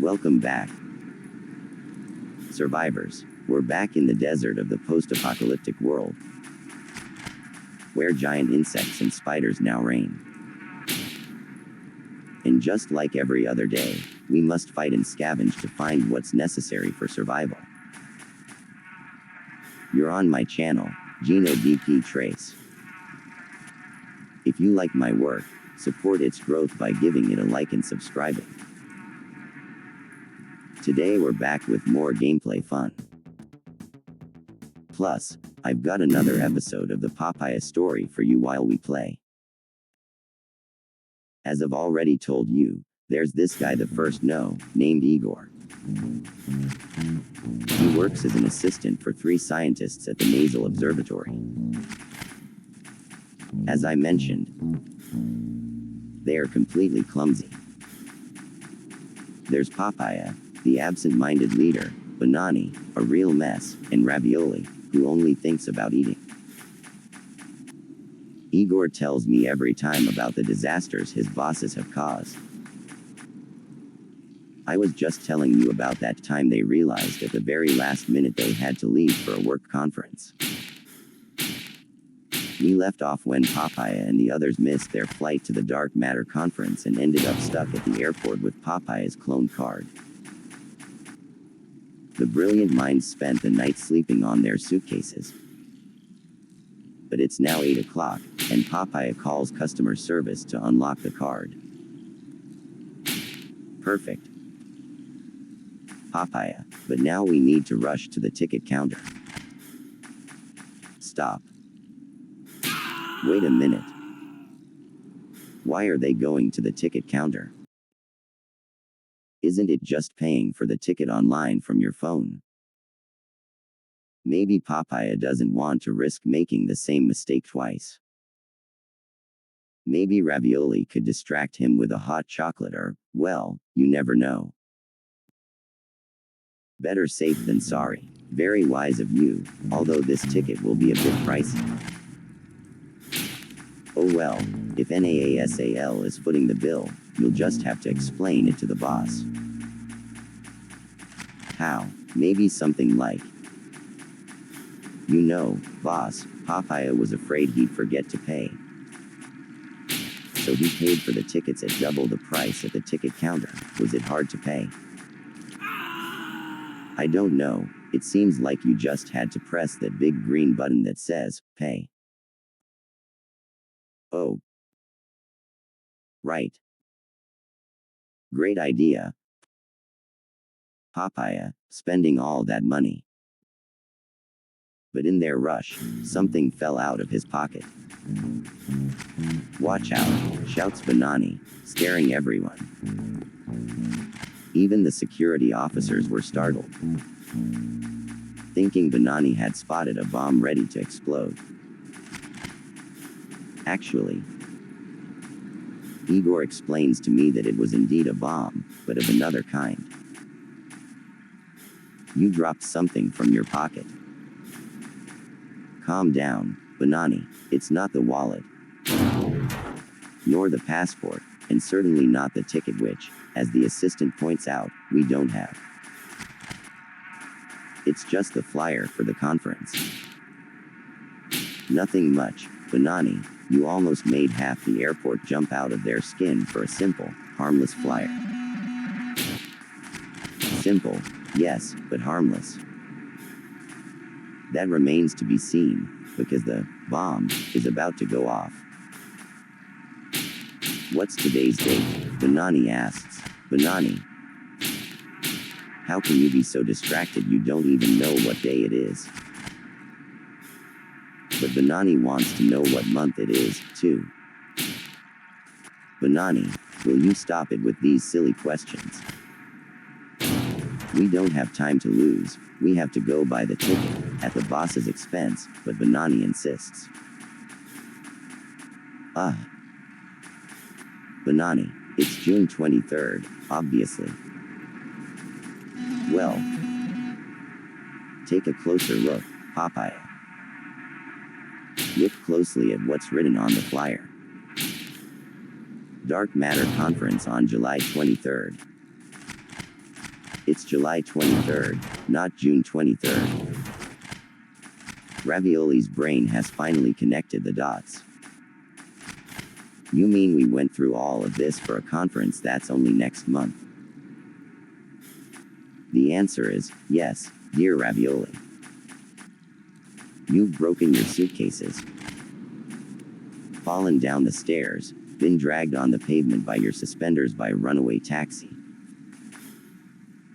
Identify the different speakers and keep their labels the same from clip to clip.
Speaker 1: Welcome back, survivors. We're back in the desert of the post-apocalyptic world, where giant insects and spiders now reign. And just like every other day, we must fight and scavenge to find what's necessary for survival. You're on my channel, Geno DP Trace. If you like my work, support its growth by giving it a like and subscribing. Today we're back with more gameplay fun. Plus, I've got another episode of the Papaya story for you while we play. As I've already told you, there's this guy the first know, named Igor. He works as an assistant for 3 scientists at the Nasal Observatory. As I mentioned, they are completely clumsy. There's Papaya, the absent-minded leader, Banani, a real mess, and Ravioli, who only thinks about eating. Igor tells me every time about the disasters his bosses have caused. I was just telling you about that time they realized at the very last minute they had to leave for a work conference. We left off when Papaya and the others missed their flight to the Dark Matter conference and ended up stuck at the airport with Papaya's clone card. The brilliant minds spent the night sleeping on their suitcases. But it's now 8 o'clock, and Papaya calls customer service to unlock the card. Perfect. Papaya, but now we need to rush to the ticket counter. Stop. Wait a minute. Why are they going to the ticket counter? Isn't it just paying for the ticket online from your phone? Maybe Papaya doesn't want to risk making the same mistake twice. Maybe Ravioli could distract him with a hot chocolate or, well, you never know. Better safe than sorry. Very wise of you, although this ticket will be a bit pricey. Oh well, if NAASAL is footing the bill, you'll just have to explain it to the boss. How? Maybe something like, you know, boss, Papaya was afraid he'd forget to pay. So he paid for the tickets at double the price at the ticket counter. Was it hard to pay? I don't know, it seems like you just had to press that big green button that says, pay. Oh. Right. Great idea. Papaya, spending all that money. But in their rush, something fell out of his pocket. Watch out, shouts Banani, scaring everyone. Even the security officers were startled, thinking Banani had spotted a bomb ready to explode. Actually, Igor explains to me that it was indeed a bomb, but of another kind. You dropped something from your pocket. Calm down, Banani, it's not the wallet, nor the passport, and certainly not the ticket which, as the assistant points out, we don't have. It's just the flyer for the conference. Nothing much, Banani, you almost made half the airport jump out of their skin for a simple, harmless flyer. Simple, yes, but harmless. That remains to be seen, because the bomb is about to go off. What's today's date? Banani asks. Banani, how can you be so distracted you don't even know what day it is? But Banani wants to know what month it is, too. Banani, will you stop it with these silly questions? We don't have time to lose, we have to go buy the ticket, at the boss's expense, but Banani insists. Banani, it's June 23rd, obviously. Well, take a closer look, Papaya. Look closely at what's written on the flyer. Dark Matter Conference on July 23rd. It's July 23rd, not June 23rd. Ravioli's brain has finally connected the dots. You mean we went through all of this for a conference that's only next month? The answer is, yes, dear Ravioli. You've broken your suitcases, fallen down the stairs, been dragged on the pavement by your suspenders by a runaway taxi,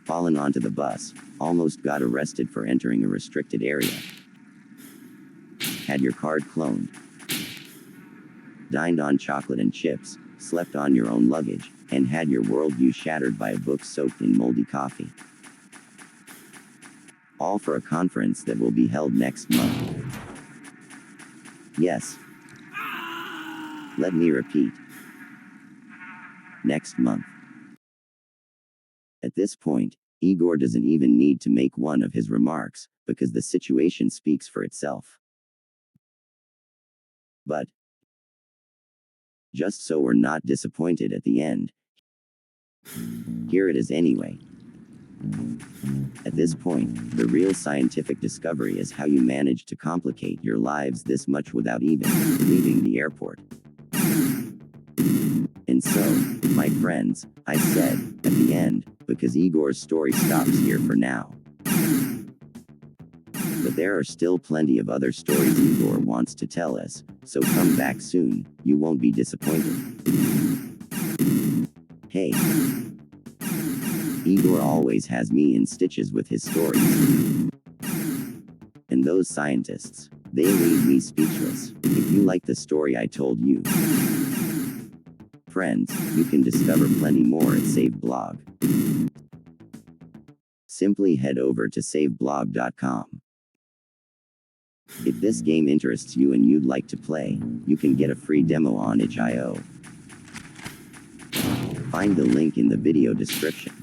Speaker 1: fallen onto the bus, almost got arrested for entering a restricted area, had your card cloned, dined on chocolate and chips, slept on your own luggage, and had your worldview shattered by a book soaked in moldy coffee. All for a conference that will be held next month. Yes. Let me repeat. Next month. At this point, Igor doesn't even need to make one of his remarks, because the situation speaks for itself. But, just so we're not disappointed at the end, here it is anyway. At this point, the real scientific discovery is how you manage to complicate your lives this much without even leaving the airport. And so, my friends, I said, at the end, because Igor's story stops here for now. But there are still plenty of other stories Igor wants to tell us, so come back soon, you won't be disappointed. Hey. Igor always has me in stitches with his stories. And those scientists, they leave me speechless. If you like the story I told you, friends, you can discover plenty more at SaveBlog. Simply head over to saveblog.com. If this game interests you and you'd like to play, you can get a free demo on itch.io. Find the link in the video description.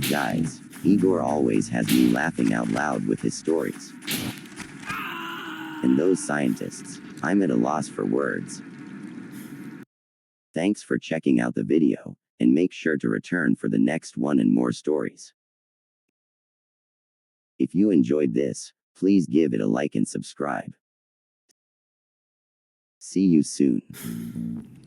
Speaker 1: Guys, Igor always has me laughing out loud with his stories. And those scientists, I'm at a loss for words. Thanks for checking out the video, and make sure to return for the next one and more stories. If you enjoyed this, please give it a like and subscribe. See you soon.